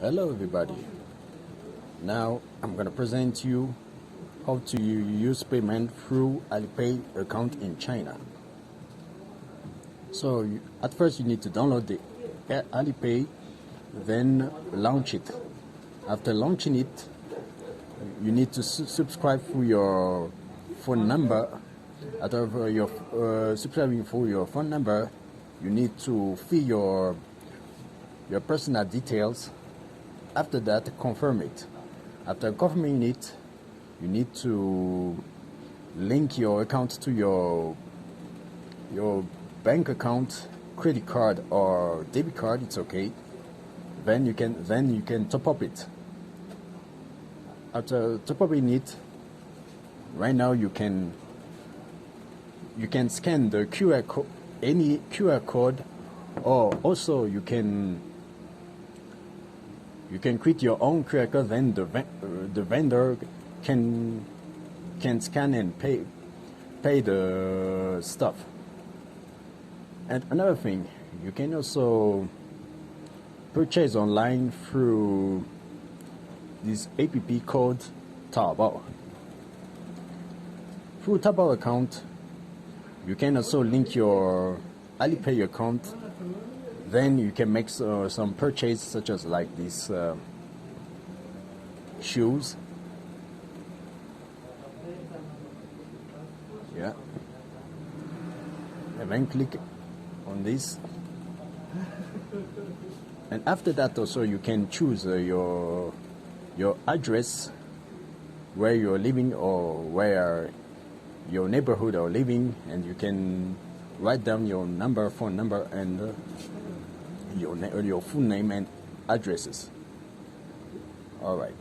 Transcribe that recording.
Hello everybody. Now I'm gonna present you how to use payment through Alipay account in China. So at first you need to download the Alipay, then launch it. After launching it, you need to subscribe through your phone number. After subscribing for your phone number, you need to fill your personal details. After that, confirm it. After confirming it, you need to link your account to your bank account, credit card or debit card. It's okay. Then you can top up it. After top upping it, right now you can scan the QR code, any QR code, or also you can create your own QR code. Then the vendor can scan and pay the stuff. And another thing, you can also purchase online through this app called Taobao. Through Taobao account, you can also link your Alipay account. Then you can make some purchase, such as like these shoes. Yeah. And then click on this. And after that also you can choose your address, where you're living or where your neighborhood are living, and you can write down your phone number, and your full name and addresses. All right.